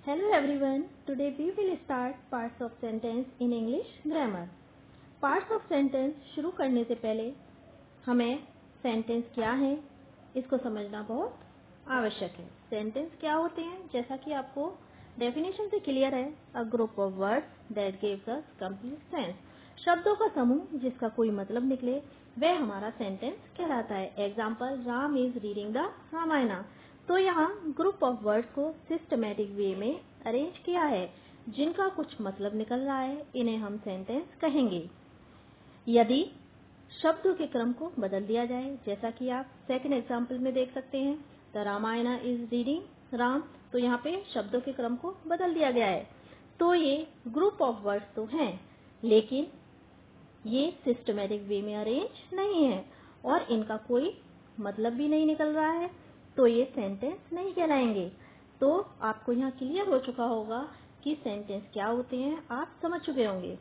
Hello everyone. Today we will start parts of sentence in English grammar. Parts of sentence शुरू करने से पहले हमें सेंटेंस क्या है इसको समझना बहुत आवश्यक है। सेंटेंस क्या होते हैं? जैसा कि आपको डेफिनेशन से क्लियर है, a group of words that gives us complete sense. शब्दों का समूह जिसका कोई मतलब निकले वह हमारा सेंटेंस कहलाता है। Example, Ram is reading the Ramayana. तो यहाँ ग्रुप ऑफ वर्ड्स को सिस्टमैटिक वे में अरेंज किया है जिनका कुछ मतलब निकल रहा है, इन्हें हम सेंटेंस कहेंगे। यदि शब्दों के क्रम को बदल दिया जाए, जैसा कि आप सेकंड एग्जाम्पल में देख सकते हैं, the Ramayana is reading Ram, तो यहाँ पे शब्दों के क्रम को बदल दिया गया है। तो ये ग्रुप ऑफ वर्ड्स तो हैं, लेकिन ये सिस्टमैटिक वे में अरेंज नहीं है और इनका कोई मतलब भी नहीं निकल रहा है, तो ये सेंटेंस नहीं कहलाएंगे। तो आपको यहाँ क्लियर हो चुका होगा कि सेंटेंस क्या होते हैं, आप समझ चुके होंगे।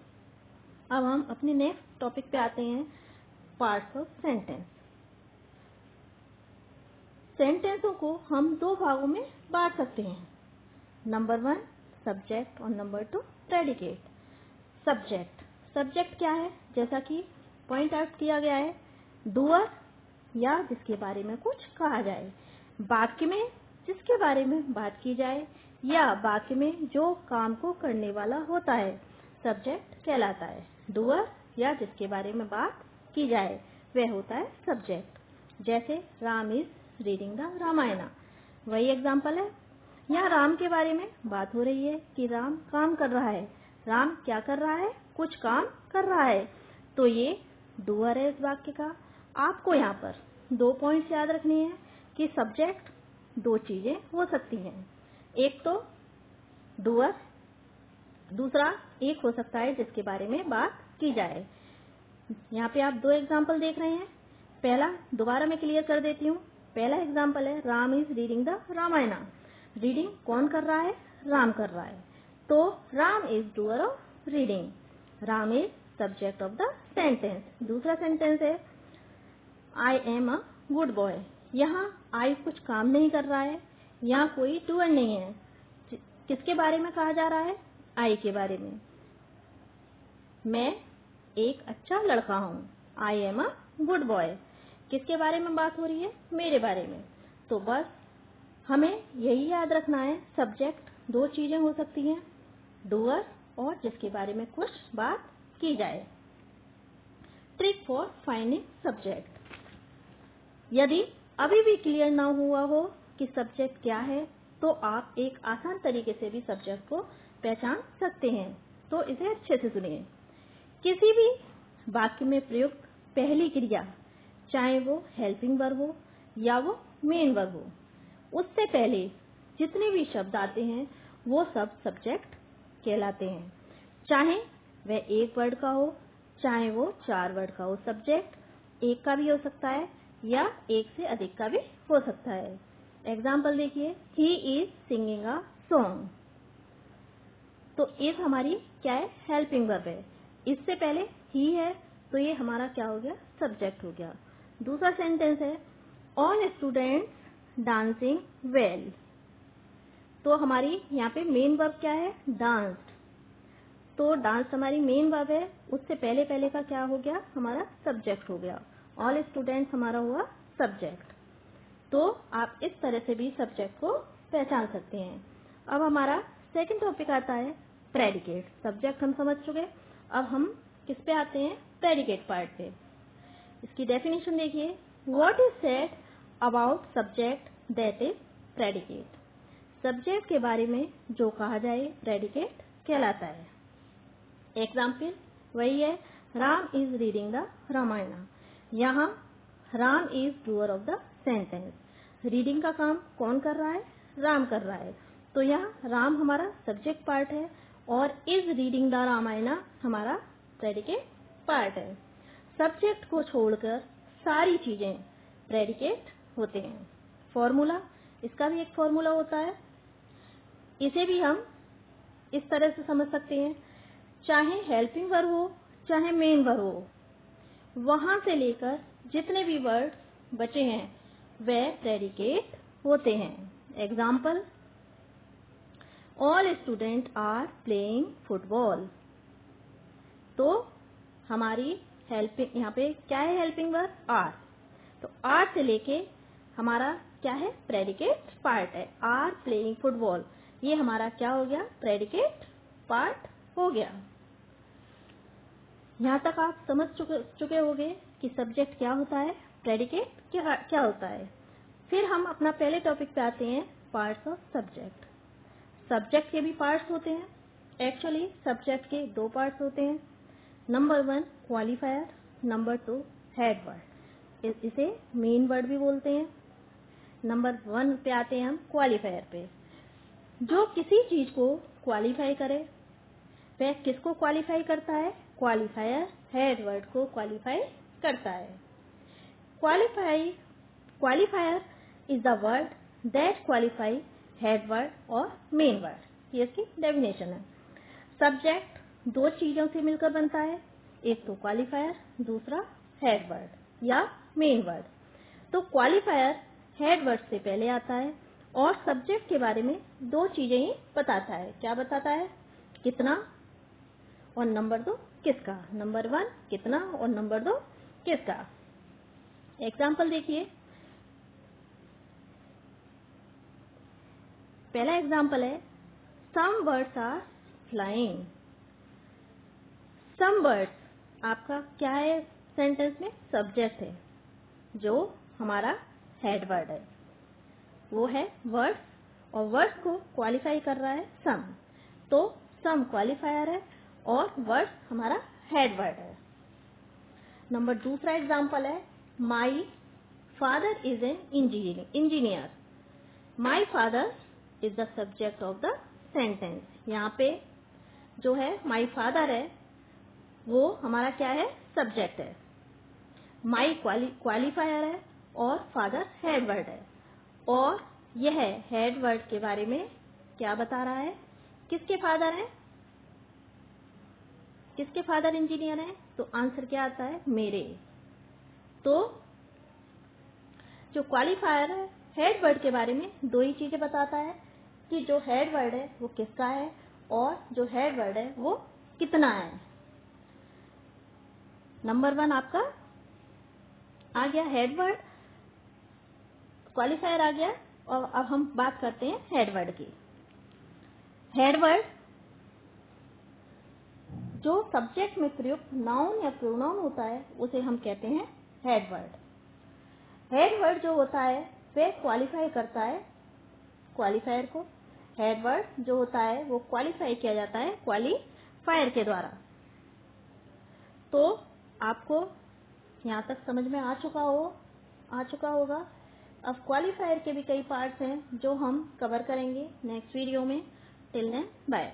अब हम अपने नेक्स्ट टॉपिक पे आते हैं, पार्ट्स ऑफ सेंटेंस। सेंटेंसों को हम दो भागों में बांट सकते हैं। नंबर 1 सब्जेक्ट और नंबर 2 प्रेडिकेट। सब्जेक्ट क्या है? जैसा कि पॉइंट आउट किया गया है, डूअर या जिसके बारे में कुछ कहा जाए, वाक्य में जिसके बारे में बात की जाए या वाक्य में जो काम को करने वाला होता है, सब्जेक्ट कहलाता है। डूअर या जिसके बारे में बात की जाए वह होता है सब्जेक्ट। जैसे Ram is reading the Ramayana, वही एग्जाम्पल है। यहाँ राम के बारे में बात हो रही है कि राम काम कर रहा है। राम क्या कर रहा है? कुछ काम कर रहा है, तो ये डूअर है इस वाक्य का। आपको यहाँ पर 2 पॉइंट्स याद रखनी है कि सब्जेक्ट 2 चीजें हो सकती हैं, एक तो डूअर, दूसरा एक हो सकता है जिसके बारे में बात की जाए। यहाँ पे आप 2 एग्जाम्पल देख रहे हैं। पहला दोबारा मैं क्लियर कर देती हूँ। पहला एग्जाम्पल है Ram is reading the Ramayana. Reading कौन कर रहा है? राम कर रहा है, तो Ram is doer of reading. Ram is subject of the sentence. दूसरा सेंटेंस है I am a good boy. यहाँ आई कुछ काम नहीं कर रहा है, यहाँ कोई डूअर नहीं है। किसके बारे में कहा जा रहा है? आई के बारे में। मैं एक अच्छा लड़का हूँ, आई एम अ गुड बॉय। किसके बारे में बात हो रही है? मेरे बारे में। तो बस हमें यही याद रखना है, सब्जेक्ट 2 चीजें हो सकती हैं, डूअर और जिसके बारे में कुछ बात की जाए। Trick for finding subject. यदि अभी भी क्लियर ना हुआ हो कि सब्जेक्ट क्या है, तो आप एक आसान तरीके से भी सब्जेक्ट को पहचान सकते हैं, तो इसे अच्छे से सुनिए। किसी भी वाक्य में प्रयुक्त पहली क्रिया, चाहे वो हेल्पिंग वर्ब हो या वो मेन वर्ब हो, उससे पहले जितने भी शब्द आते हैं वो सब सब्जेक्ट कहलाते हैं। चाहे वह एक वर्ड का हो, चाहे वो 4 वर्ड का हो। सब्जेक्ट एक का भी हो सकता है या एक से अधिक का भी हो सकता है। एग्जाम्पल देखिए, he is singing a song. तो इज हमारी क्या है? हेल्पिंग वर्ब है। इससे पहले ही है, तो ये हमारा क्या हो गया? सब्जेक्ट हो गया। दूसरा सेंटेंस है ऑल स्टूडेंट्स डांसिंग वेल। तो हमारी यहाँ पे मेन वर्ब क्या है? डांस्ड। तो डांस हमारी मेन वर्ब है, उससे पहले का क्या हो गया? हमारा सब्जेक्ट हो गया। ऑल स्टूडेंट्स हमारा हुआ सब्जेक्ट। तो आप इस तरह से भी सब्जेक्ट को पहचान सकते हैं। अब हमारा सेकंड टॉपिक आता है प्रेडिकेट। सब्जेक्ट हम समझ चुके, अब हम किस पे आते हैं? प्रेडिकेट पार्ट पे। इसकी डेफिनेशन देखिए, what is said about subject that is predicate. Subject के बारे में जो कहा जाए प्रेडिकेट कहलाता है। एग्जाम्पल वही है, Ram is reading the Ramayana. यहाँ Ram is doer of the sentence. Reading का काम कौन कर रहा है? राम कर रहा है, तो यहाँ राम हमारा सब्जेक्ट पार्ट है और इज रीडिंग द रामायण हमारा प्रेडिकेट पार्ट है। सब्जेक्ट को छोड़कर सारी चीजें प्रेडिकेट होते हैं। फॉर्मूला, इसका भी एक फॉर्मूला होता है, इसे भी हम इस तरह से समझ सकते हैं, चाहे हेल्पिंग वर्ब हो चाहे मेन वर्ब हो, वहां से लेकर जितने भी वर्ड बचे हैं वह प्रेडिकेट होते हैं। Example, all student are playing football. तो हमारी हेल्पिंग, यहाँ पे क्या है हेल्पिंग वर्ब? आर। तो आर से लेके हमारा क्या है? प्रेडिकेट पार्ट है। आर प्लेइंग फुटबॉल, ये हमारा क्या हो गया? प्रेडिकेट पार्ट हो गया। यहाँ तक आप समझ चुके होंगे कि सब्जेक्ट क्या होता है, प्रेडिकेट क्या होता है। फिर हम अपना पहले टॉपिक पे आते हैं, पार्ट्स ऑफ सब्जेक्ट। सब्जेक्ट के भी पार्ट्स होते हैं। एक्चुअली सब्जेक्ट के दो पार्ट्स होते हैं। Number 1 qualifier, number 2 head word. इसे मेन वर्ड भी बोलते हैं। नंबर 1 पे आते हैं हम क्वालिफायर पे। जो किसी चीज को क्वालिफाई करे वह किसको क्वालिफाई करता है? क्वालिफायर हेड वर्ड को क्वालिफाई करता है। Qualifier is the word that qualify head word और मेन वर्ड। ये इसकी डेफिनेशन है। सब्जेक्ट दो चीजों से मिलकर बनता है, एक तो क्वालिफायर, दूसरा हेड वर्ड या मेन वर्ड। तो क्वालिफायर हेड वर्ड से पहले आता है और सब्जेक्ट के बारे में दो चीजें ही बताता है। क्या बताता है? कितना और नंबर 2 किसका। नंबर 1 कितना और नंबर 2 किसका। एग्जाम्पल देखिए। पहला एग्जाम्पल है, some birds are flying. Some birds आपका क्या है? सेंटेंस में सब्जेक्ट है, जो हमारा हेड वर्ड है, वो है वर्ड्स, और वर्ड्स को क्वालिफाई कर रहा है सम। तो सम क्वालिफायर है और वर्ड्स हमारा हेड वर्ड है। नंबर दूसरा एग्जाम्पल है, my father is an engineer. My father is the subject of the sentence. यहाँ पे जो है माई फादर है, वो हमारा क्या है? सब्जेक्ट है। माई क्वालिफायर है और फादर हेड वर्ड है। और यह हेड वर्ड के बारे में क्या बता रहा है? किसके फादर हैं? किसके फादर इंजीनियर हैं? तो आंसर क्या आता है? मेरे। तो जो क्वालिफायर है हेड वर्ड के बारे में दो ही चीजें बताता है, कि जो हेड वर्ड है वो किसका है और जो हेड वर्ड है वो कितना है। नंबर 1 आपका आ गया हेड वर्ड, क्वालिफायर आ गया। और अब हम बात करते हैं हेड वर्ड की। हेड वर्ड जो सब्जेक्ट में प्रयुक्त नाउन या प्रोनाउन होता है उसे हम कहते हैं हेड वर्ड। हेड वर्ड जो होता है वह क्वालिफाई करता है क्वालिफायर को। हेड वर्ड जो होता है वो क्वालिफाई किया जाता है क्वालिफायर के द्वारा। तो आपको यहाँ तक समझ में आ चुका होगा। अब क्वालिफायर के भी कई पार्ट्स हैं जो हम कवर करेंगे नेक्स्ट वीडियो में। Till then bye.